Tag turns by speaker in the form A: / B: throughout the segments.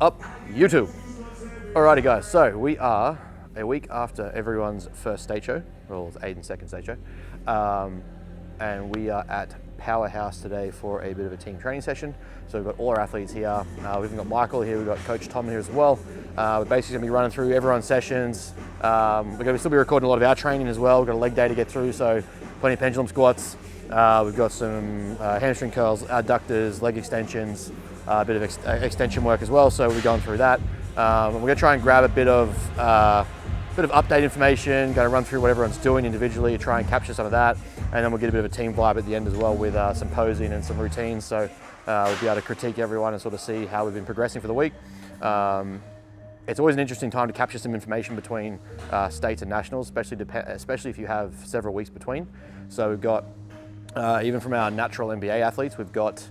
A: up, YouTube? Alrighty guys, so we are a week after everyone's first state show, well it's Aiden's second state show, and we are at Powerhouse today for a bit of a team training session. So we've got all our athletes here, we've got Michael here, we've got Coach Tom here as well. We're basically going to be running through everyone's sessions. We're going to still be recording a lot of our training as well. We've got a leg day to get through, so plenty of pendulum squats. We've got some hamstring curls, adductors, leg extensions, a bit of extension work as well, so we'll be going through that. We're going to try and grab a bit of update information, going to run through what everyone's doing individually, try and capture some of that, and then we'll get a bit of a team vibe at the end as well with some posing and some routines, so we'll be able to critique everyone and sort of see how we've been progressing for the week. It's always an interesting time to capture some information between states and nationals, especially if you have several weeks between. So we've got, even from our natural NBA athletes, we've got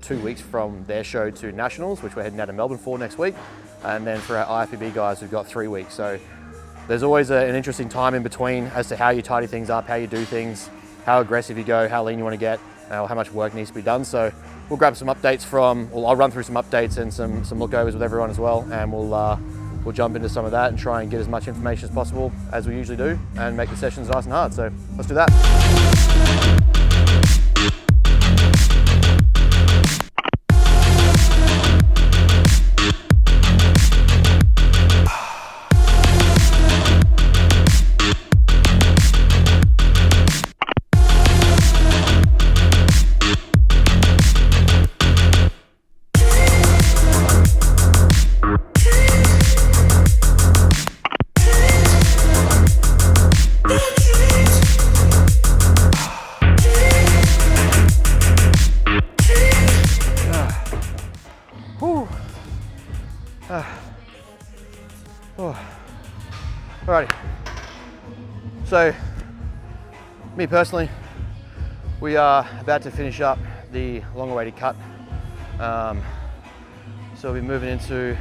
A: 2 weeks from their show to nationals, which we're heading out to Melbourne for next week. And then for our IFBB guys, we've got 3 weeks. So there's always an interesting time in between as to how you tidy things up, how you do things, how aggressive you go, how lean you want to get, how much work needs to be done. So we'll grab some updates I'll run through some updates and some lookovers with everyone as well. And we'll jump into some of that and try and get as much information as possible as we usually do and make the sessions nice and hard. So let's do that. Alrighty, so me personally, we are about to finish up the long-awaited cut. So we'll be moving into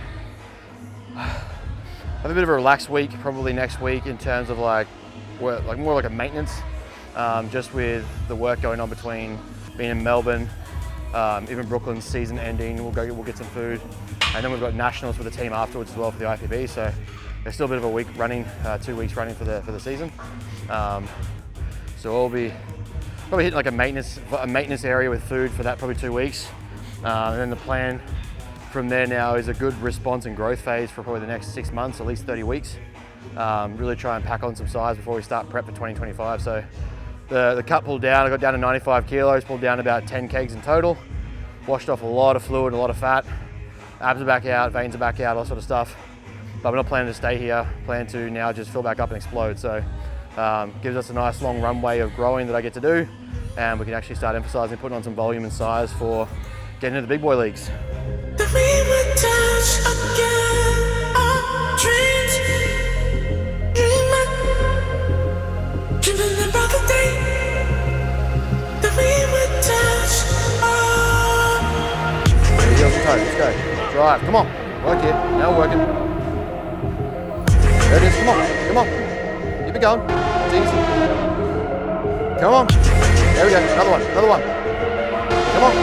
A: have a bit of a relaxed week, probably next week in terms of more like a maintenance, just with the work going on between being in Melbourne, even Brooklyn's season ending. We'll get some food, and then we've got nationals for the team afterwards as well for the IFBB. So there's still a bit of a week running, 2 weeks running for the season. So we'll be probably hitting like a maintenance area with food for that, probably 2 weeks. And then the plan from there now is a good response and growth phase for probably the next 6 months, at least 30 weeks. Really try and pack on some size before we start prep for 2025. So the cut pulled down, I got down to 95 kilos, pulled down about 10 kegs in total, washed off a lot of fluid, a lot of fat, abs are back out, veins are back out, all that sort of stuff. But we're not planning to stay here, plan to now just fill back up and explode. So gives us a nice long runway of growing that I get to do, and we can actually start emphasizing putting on some volume and size for getting into the big boy leagues. Let's go. Drive, come on. Work here, now we're working. There it is, come on. Keep it going, it's easy. Come on. There we go, another one. Come on.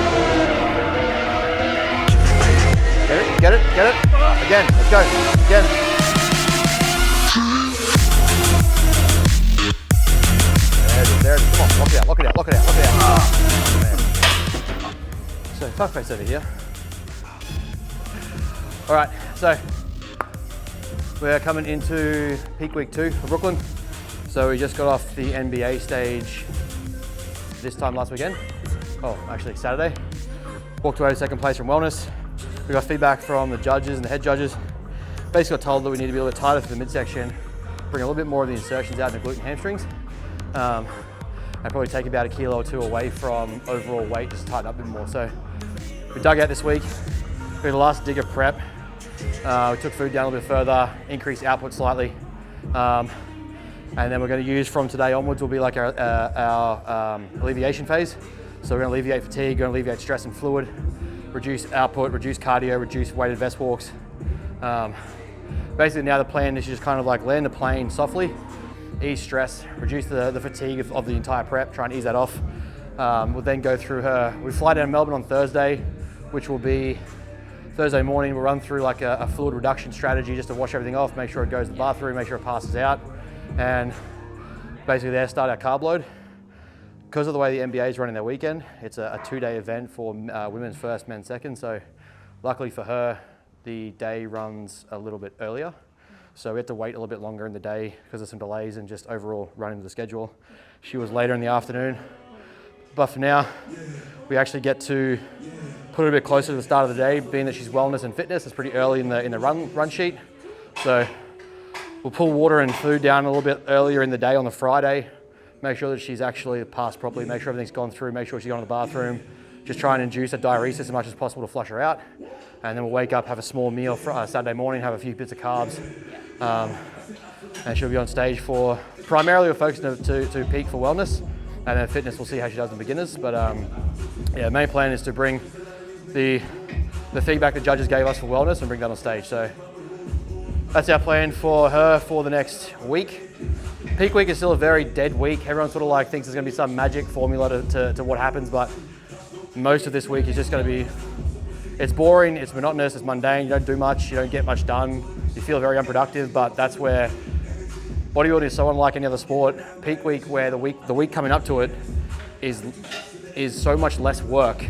A: Get it. Again, let's go, again. There it is, come on, lock it out. Oh, man. So, fuck face over here. All right, so we're coming into peak week 2 for Brooklyn. So we just got off the NBA stage this time last weekend. Oh, actually Saturday. Walked away to second place from wellness. We got feedback from the judges and the head judges. Basically got told that we need to be a little bit tighter for the midsection, bring a little bit more of the insertions out in the glute and hamstrings, and probably take about 1 kilo or 2 away from overall weight, just to tighten up a bit more. So we dug out this week. We had the last dig of prep. We took food down a little bit further, increased output slightly, and then we're going to use from today onwards will be like our alleviation phase. So we're going to alleviate fatigue, going to alleviate stress and fluid, reduce output, reduce cardio, reduce weighted vest walks. Basically now the plan is just kind of like land the plane softly, ease stress, reduce the fatigue of the entire prep, try and ease that off. We'll then go through we fly down to Melbourne on Thursday, which will be Thursday morning, we'll run through like a fluid reduction strategy just to wash everything off, make sure it goes to the bathroom, make sure it passes out, and basically there start our carb load. Because of the way the NBA is running their weekend, it's a 2-day event for women's first, men's second. So luckily for her, the day runs a little bit earlier. So we had to wait a little bit longer in the day because of some delays and just overall running the schedule. She was later in the afternoon. But for now, we actually get to put her a bit closer to the start of the day, being that she's wellness and fitness. It's pretty early in the run sheet. So we'll pull water and food down a little bit earlier in the day on the Friday, make sure that she's actually passed properly, make sure everything's gone through, make sure she's gone to the bathroom, just try and induce a diuresis as much as possible to flush her out. And then we'll wake up, have a small meal for Saturday morning, have a few bits of carbs. And she'll be on stage for, primarily we're focusing to peak for wellness, and then fitness we'll see how she does in beginners. But yeah, main plan is to bring the feedback the judges gave us for wellness and bring that on stage. So that's our plan for her for the next week. Peak week is still a very dead week. Everyone sort of like thinks there's gonna be some magic formula to what happens, but most of this week is just gonna be, it's boring, it's monotonous, it's mundane, you don't do much, you don't get much done, you feel very unproductive, but that's where bodybuilding is so unlike any other sport. Peak week, where the week coming up to it is so much less work,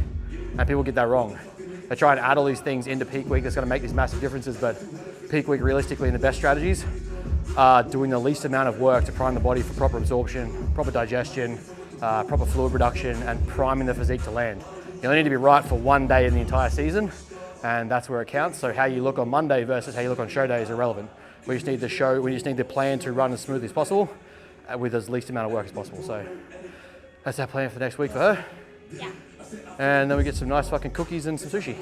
A: and people get that wrong. They try and add all these things into peak week that's gonna make these massive differences, but peak week realistically in the best strategies are doing the least amount of work to prime the body for proper absorption, proper digestion, proper fluid reduction, and priming the physique to land. You only need to be right for one day in the entire season, and that's where it counts. So how you look on Monday versus how you look on show day is irrelevant. We just need the plan to run as smoothly as possible with as least amount of work as possible. So that's our plan for the next week for her.
B: Yeah.
A: And then we get some nice fucking cookies and some sushi.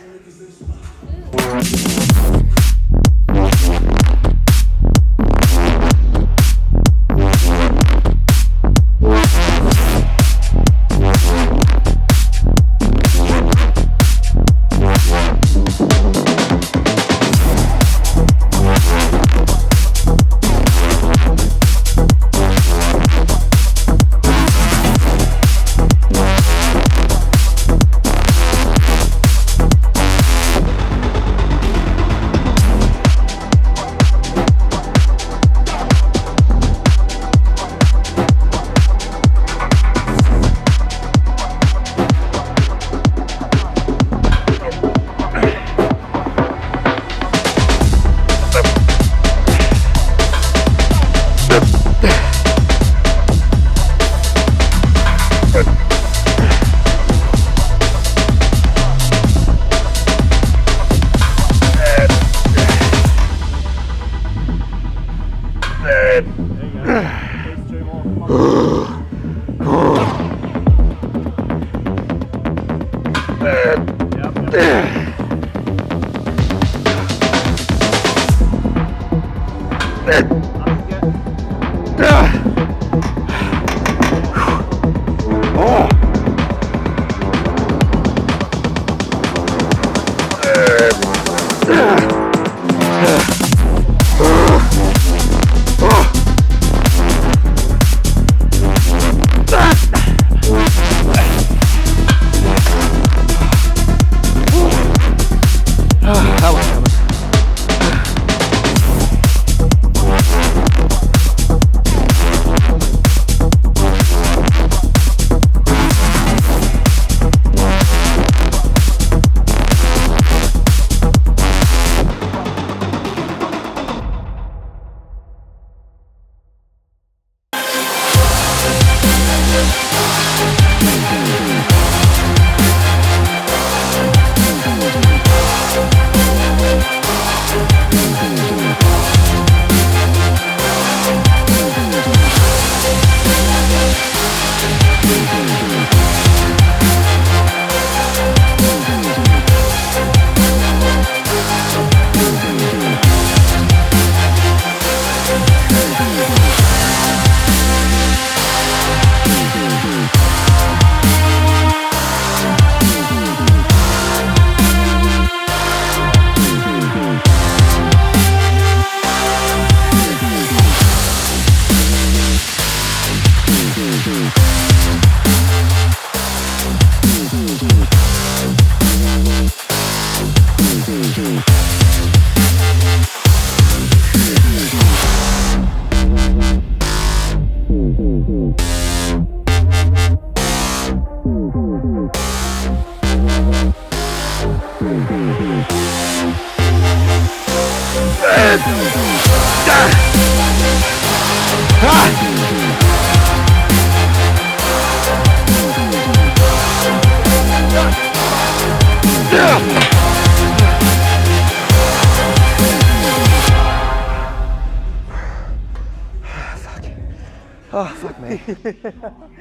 A: Oh, fuck me.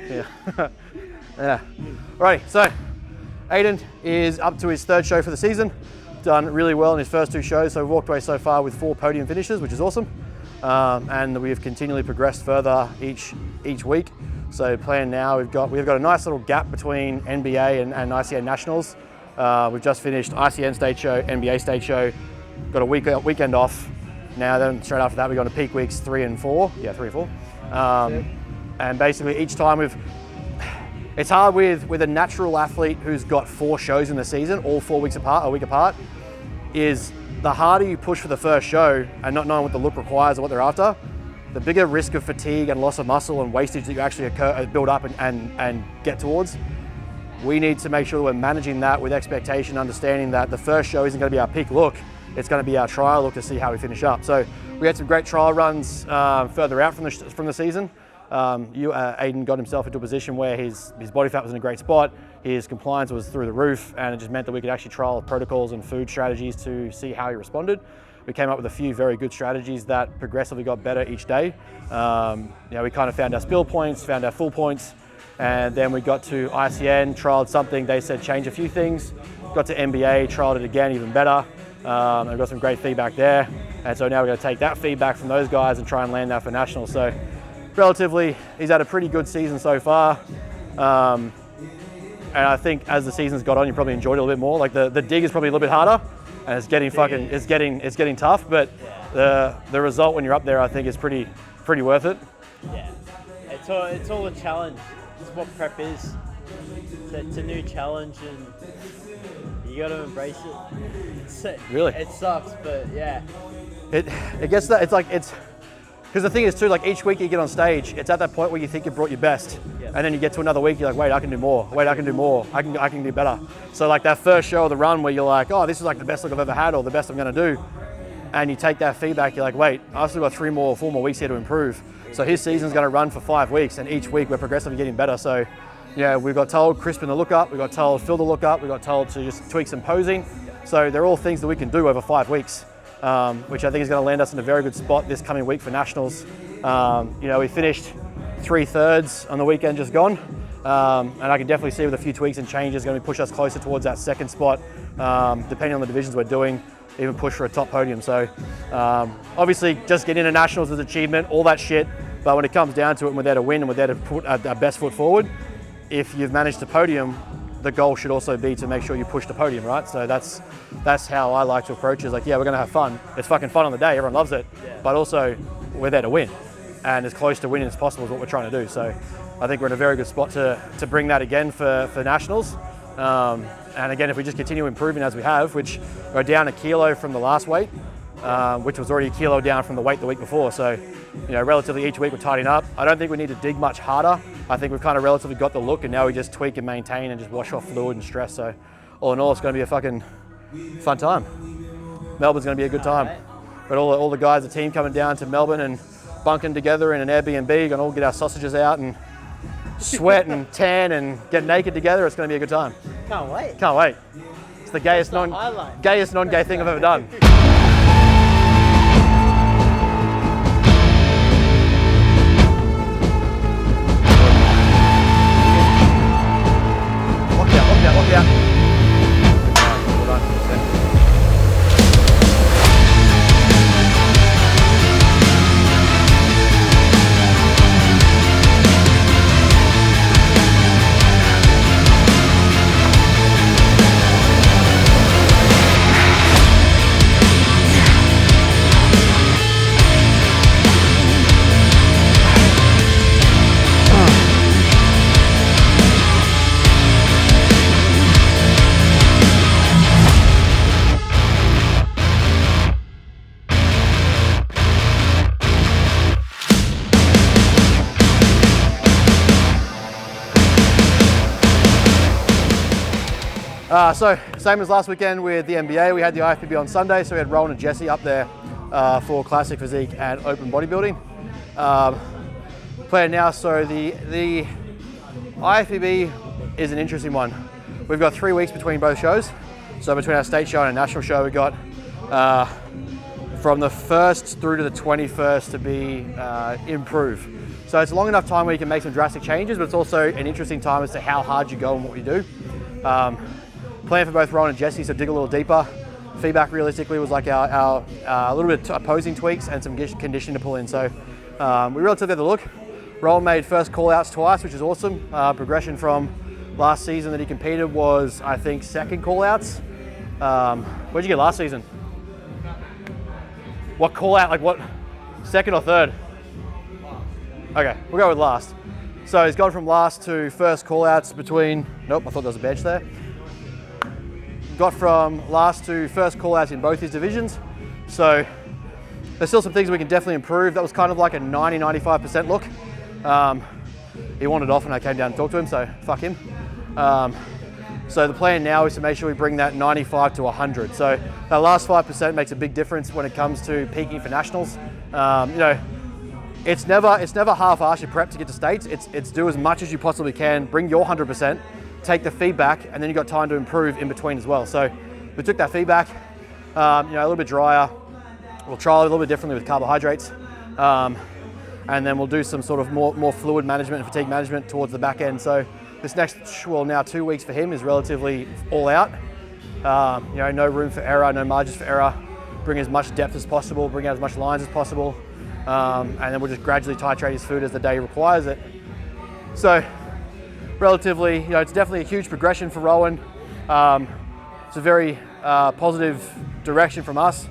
A: Yeah. Yeah. Alrighty, so Aiden is up to his third show for the season. Done really well in his first 2 shows, so we've walked away so far with 4 podium finishes, which is awesome. And we have continually progressed further each week. So plan now, we've got a nice little gap between NBA and ICN Nationals. We've just finished ICN stage show, NBA stage show, got a weekend off. Now then straight after that we got to peak weeks 3 and 4. Yeah, 3 and 4. And basically each time it's hard with a natural athlete who's got 4 shows in the season, all 4 weeks apart, a week apart, is the harder you push for the first show and not knowing what the look requires or what they're after, the bigger risk of fatigue and loss of muscle and wastage that you actually build up and get towards. We need to make sure we're managing that with expectation, understanding that the first show isn't going to be our peak look, it's going to be our trial look to see how we finish up. So we had some great trial runs further out from the season. Aiden got himself into a position where his body fat was in a great spot, his compliance was through the roof, and it just meant that we could actually trial protocols and food strategies to see how he responded. We came up with a few very good strategies that progressively got better each day. We kind of found our spill points, found our full points, and then we got to ICN, trialed something, they said change a few things, got to NBA, trialed it again even better, and got some great feedback there. And so now we're going to take that feedback from those guys and try and land that for nationals. So relatively, he's had a pretty good season so far. And I think as the season's got on, you probably enjoyed it a little bit more. Like the dig is probably a little bit harder, and it's getting tough. But the result when you're up there, I think, is pretty worth it.
B: Yeah, it's all a challenge. It's what prep is. It's a new challenge, and you got to embrace it.
A: Really,
B: it sucks, but yeah.
A: It gets that. Because the thing is too, like each week you get on stage, it's at that point where you think you brought your best, and then you get to another week, you're like, wait, I can do more. Wait, I can do more. I can do better. So like that first show of the run where you're like, oh, this is like the best look I've ever had, or the best I'm going to do, and you take that feedback, you're like, wait, I've still got 4 more weeks here to improve. So his season's going to run for 5 weeks, and each week we're progressively getting better. So yeah, we got told crispen the look up, we got told fill the look up, we got told to just tweak some posing. So they're all things that we can do over 5 weeks. Which I think is going to land us in a very good spot this coming week for nationals. We finished 3/3 on the weekend just gone, and I can definitely see with a few tweaks and changes going to push us closer towards that second spot, depending on the divisions we're doing, even push for a top podium. So obviously just getting into nationals is an achievement, all that shit, but when it comes down to it and we're there to win and we're there to put our best foot forward, if you've managed to podium, the goal should also be to make sure you push the podium, right? So that's how I like to approach it. It's like, yeah, we're gonna have fun. It's fucking fun on the day, everyone loves it, but also we're there to win. And as close to winning as possible is what we're trying to do. So I think we're in a very good spot to bring that again for nationals. And again, if we just continue improving as we have, which we're down 1 kilo from the last weight, which was already 1 kilo down from the weight the week before. So, relatively each week we're tidying up. I don't think we need to dig much harder. I think we've kind of relatively got the look, and now we just tweak and maintain and just wash off fluid and stress. So all in all, it's going to be a fucking fun time. Melbourne's going to be a good time. Got all the guys, the team coming down to Melbourne and bunking together in an Airbnb. Going to all get our sausages out and sweat and tan and get naked together. It's going to be a good time.
B: Can't wait.
A: Can't wait. It's the gayest non-gay thing I've ever done. Look out. Well done. So same as last weekend with the NBA, we had the IFBB on Sunday, so we had Rowan and Jesse up there for classic physique and open bodybuilding. Plan now, so the IFBB is an interesting one. We've got 3 weeks between both shows. So between our state show and our national show, we've got from the 1st through to the 21st to be improve. So it's a long enough time where you can make some drastic changes, but it's also an interesting time as to how hard you go and what you do. Plan for both Rowan and Jesse, so dig a little deeper. Feedback realistically was like our little bit of posing tweaks and some conditioning to pull in. So we relatively had the look. Rowan made first call outs twice, which is awesome. Progression from last season that he competed was, I think, second call outs. Where'd you get last season? What call out, like what, second or third? Okay, we'll go with last. So he's gone from last to first call outs between, nope, I thought there was a bench there. Got from last to first call outs in both his divisions. So there's still some things we can definitely improve. That was kind of like a 90-95% look. He wanted off when I came down and talked to him, so fuck him. So the plan now is to make sure we bring that 95 to 100. So that last 5% makes a big difference when it comes to peaking for nationals. You know, it's never half-assed your prep to get to states. It's do as much as you possibly can, bring your 100%, take the feedback, and then you've got time to improve in between as well. So we took that feedback, you know, a little bit drier. We'll trial it a little bit differently with carbohydrates. And then we'll do some sort of more fluid management and fatigue management towards the back end. So this next, well, now 2 weeks for him is relatively all out. You know, no room for error, no margins for error. Bring as much depth as possible, bring out as much lines as possible. And then we'll just gradually titrate his food as the day requires it. So relatively, you know, it's definitely a huge progression for Rowan. It's a very positive direction from us.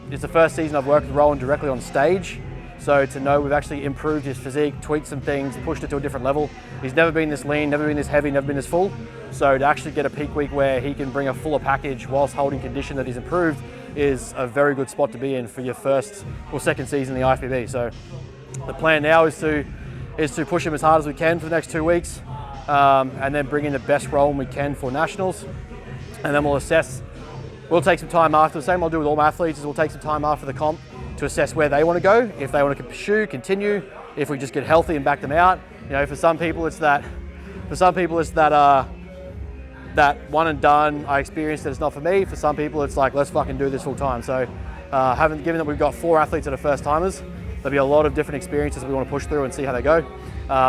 A: It's the first season I've worked with Rowan directly on stage. So to know we've actually improved his physique, tweaked some things, pushed it to a different level. He's never been this lean, never been this heavy, never been this full. So to actually get a peak week where he can bring a fuller package whilst holding condition that he's improved is a very good spot to be in for your first or second season in the IFBB. So the plan now is to push him as hard as we can for the next 2 weeks, and then bring in the best Rowan we can for nationals. And then we'll assess. We'll take some time after, the same I'll do with all my athletes, is we'll take some time after the comp to assess where they want to go, if they want to pursue, continue, if we just get healthy and back them out. You know, for some people it's that one and done, I experienced it, it's not for me. For some people it's like, let's fucking do this full time. So given that we've got 4 athletes that are first timers, there'll be a lot of different experiences we want to push through and see how they go.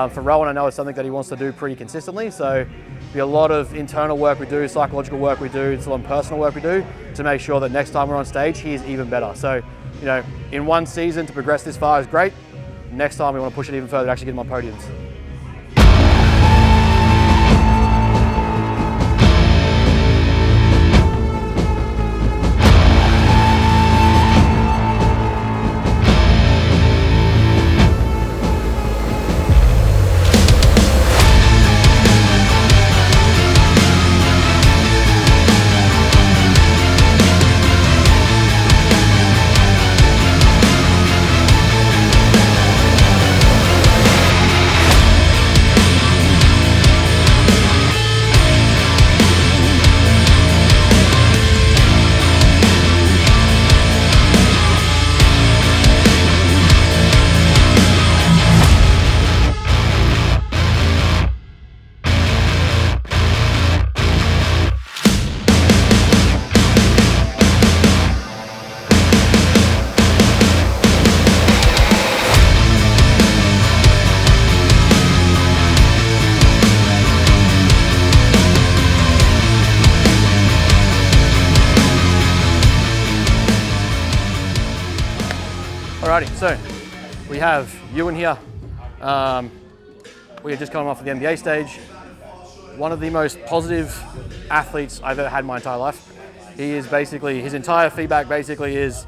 A: For Rowan, I know it's something that he wants to do pretty consistently, so there'll be a lot of internal work we do, psychological work we do, it's a lot of personal work we do to make sure that next time we're on stage, he is even better. So, you know, in one season to progress this far is great. Next time we want to push it even further to actually get him on podiums. Alrighty, so we have Ewan here. We are just coming off of the NBA stage. One of the most positive athletes I've ever had in my entire life. He is basically, his entire feedback basically is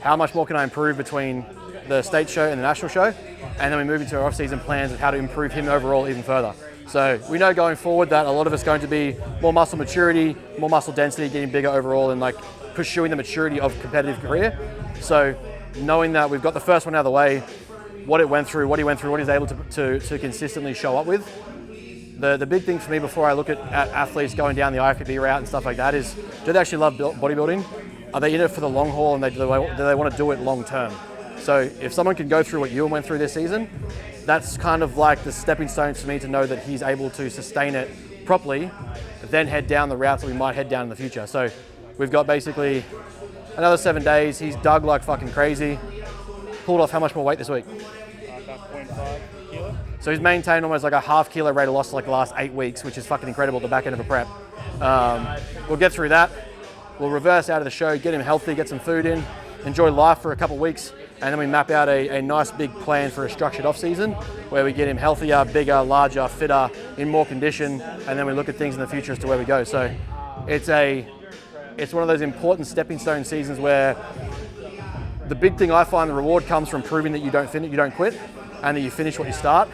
A: how much more can I improve between the state show and the national show? And then we move into our off-season plans of how to improve him overall even further. So we know going forward that a lot of it's going to be more muscle maturity, more muscle density, getting bigger overall, and like pursuing the maturity of competitive career. So knowing that we've got the first one out of the way, what he went through, what he's able to consistently show up with. The big thing for me before I look at athletes going down the IFBB route and stuff like that is, do they actually love bodybuilding? are they in it for the long haul, and do they want to do it long term? So if someone can go through what Ewan went through this season, that's kind of like the stepping stones for me to know that he's able to sustain it properly, then head down the routes that we might head down in the future. So we've got basically another 7 days. He's dug like fucking crazy. Pulled off how much more weight this week?
C: About 0.5 kilo.
A: So he's maintained almost like a half kilo rate of loss like the last 8 weeks, which is fucking incredible at the back end of a prep. We'll get through that. We'll reverse out of the show, get him healthy, get some food in, enjoy life for a couple of weeks, and then we map out a nice big plan for a structured off season where we get him healthier, bigger, larger, fitter, in more condition, and then we look at things in the future as to where we go. So it's one of those important stepping stone seasons where the big thing I find the reward comes from proving that you don't quit, and that you finish what you start.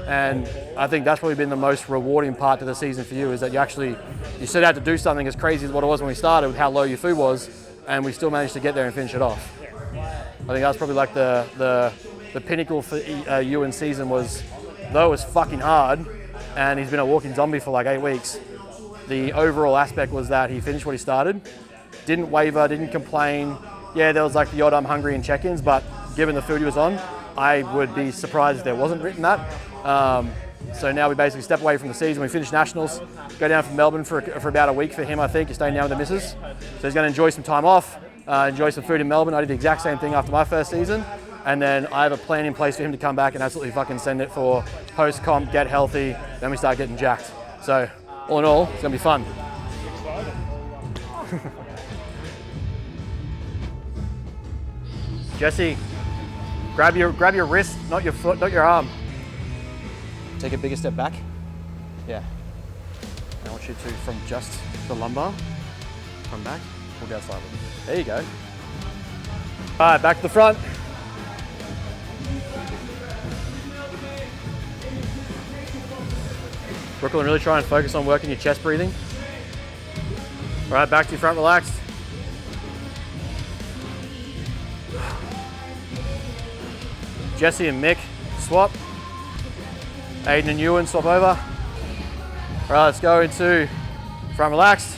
A: And I think that's probably been the most rewarding part to the season for you, is that you set out to do something as crazy as what it was when we started with how low your food was, and we still managed to get there and finish it off. I think that's probably like the pinnacle for Ewan's season was, though it was fucking hard, and he's been a walking zombie for like 8 weeks, the overall aspect was that he finished what he started, didn't waver, didn't complain. Yeah, there was like the odd I'm hungry and check-ins, but given the food he was on, I would be surprised if there wasn't written that. So now we basically step away from the season. We finish nationals, go down from Melbourne for about a week for him, I think. He's staying down with the missus. So he's going to enjoy some time off, enjoy some food in Melbourne. I did the exact same thing after my first season. And then I have a plan in place for him to come back and absolutely fucking send it for post-comp, get healthy, then we start getting jacked. So all in all, it's going to be fun. Jesse, grab your wrist, not your foot, not your arm. Take a bigger step back. Yeah. I want you to, from just the lumbar, come back, pull down slightly. There you go. All right, back to the front. Brooklyn, really try and focus on working your chest breathing. All right, back to your front, relaxed. Jesse and Mick, swap. Aiden and Ewan, swap over. All right, let's go into front relaxed.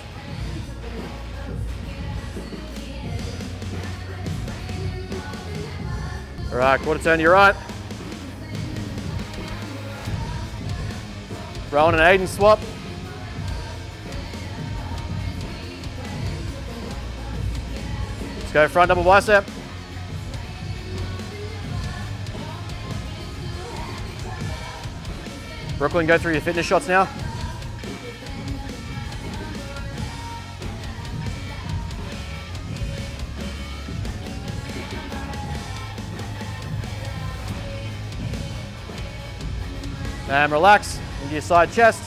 A: All right, quarter turn to your right. Rowan and Aiden, swap. Let's go front double bicep. Brooklyn, go through your fitness shots now. And relax into your side chest.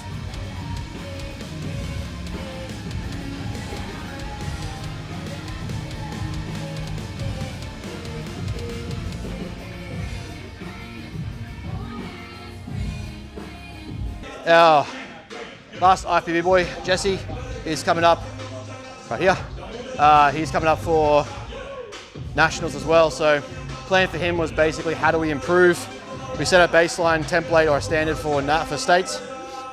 A: Our last IFBB boy, Jesse, is coming up right here. He's coming up for nationals as well. So plan for him was basically how do we improve? We set a baseline template or a standard for states.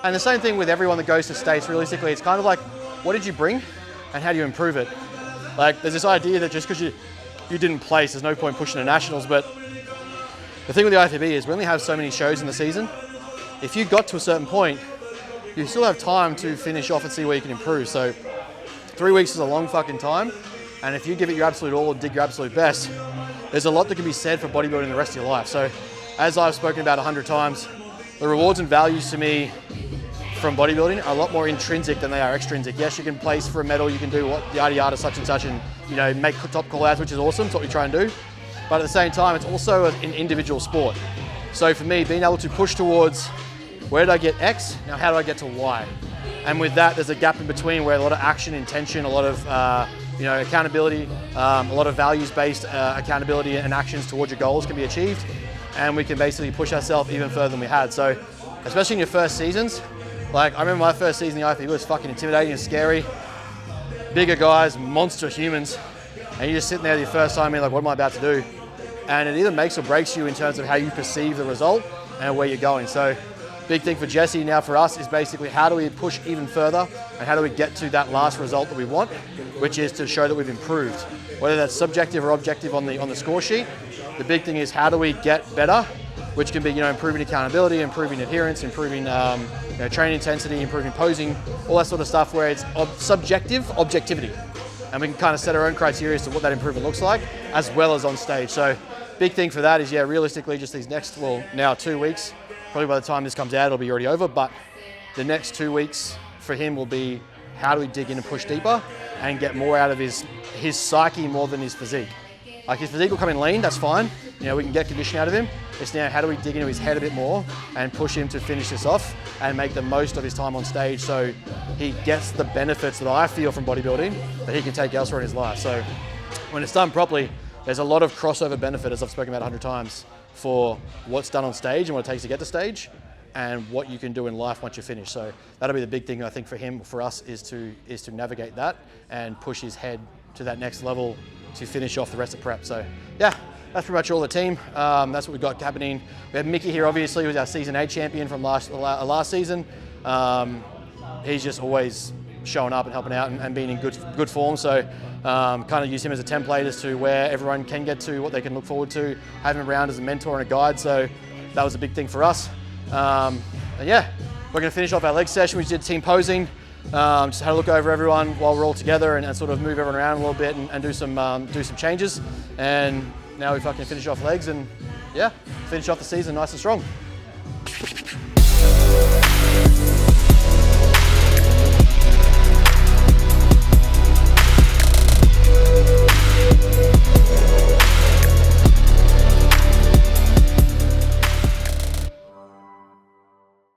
A: And the same thing with everyone that goes to states, realistically, it's kind of like, what did you bring and how do you improve it? Like there's this idea that just because you didn't place, there's no point pushing to nationals. But the thing with the IFBB is we only have so many shows in the season. If you got to a certain point, you still have time to finish off and see where you can improve. So 3 weeks is a long fucking time. And if you give it your absolute all and dig your absolute best, there's a lot that can be said for bodybuilding the rest of your life. So as I've spoken about 100 times, the rewards and values to me from bodybuilding are a lot more intrinsic than they are extrinsic. Yes, you can place for a medal, you can do what yada yada such and such and make top call outs, which is awesome. It's what we try and do. But at the same time, it's also an individual sport. So for me, being able to push towards where did I get X? Now how do I get to Y? And with that, there's a gap in between where a lot of action, intention, a lot of accountability, a lot of values-based accountability and actions towards your goals can be achieved. And we can basically push ourselves even further than we had. So, especially in your first seasons, like I remember my first season in the IFBB was fucking intimidating and scary. Bigger guys, monster humans, and you're just sitting there the first time and like, what am I about to do? And it either makes or breaks you in terms of how you perceive the result and where you're going. So Big thing for Jesse now for us is basically how do we push even further and how do we get to that last result that we want, which is to show that we've improved. Whether that's subjective or objective on the score sheet, the big thing is how do we get better, which can be improving accountability, improving adherence, improving training intensity, improving posing, all that sort of stuff where it's subjective objectivity. And we can kind of set our own criteria as to what that improvement looks like, as well as on stage. So big thing for that is, realistically just these next, now 2 weeks, probably by the time this comes out, it'll be already over, but the next 2 weeks for him will be how do we dig in and push deeper and get more out of his psyche more than his physique. Like his physique will come in lean, that's fine. We can get condition out of him. It's now how do we dig into his head a bit more and push him to finish this off and make the most of his time on stage so he gets the benefits that I feel from bodybuilding that he can take elsewhere in his life. So when it's done properly, there's a lot of crossover benefit, as I've spoken about 100 times, for what's done on stage and what it takes to get to stage and what you can do in life once you're finished. So that'll be the big thing I think for him, for us, is to navigate that and push his head to that next level to finish off the rest of prep. So yeah, that's pretty much all the team. That's what we've got happening. We have Mickey here, obviously, who's our season 8 champion from last season. He's just always showing up and helping out and being in good form. So kind of use him as a template as to where everyone can get to, what they can look forward to, have him around as a mentor and a guide. So that was a big thing for us. And yeah, we're going to finish off our leg session. We did team posing. Just had a look over everyone while we're all together and sort of move everyone around a little bit and do some changes. And now we fucking finish off legs and yeah, finish off the season nice and strong.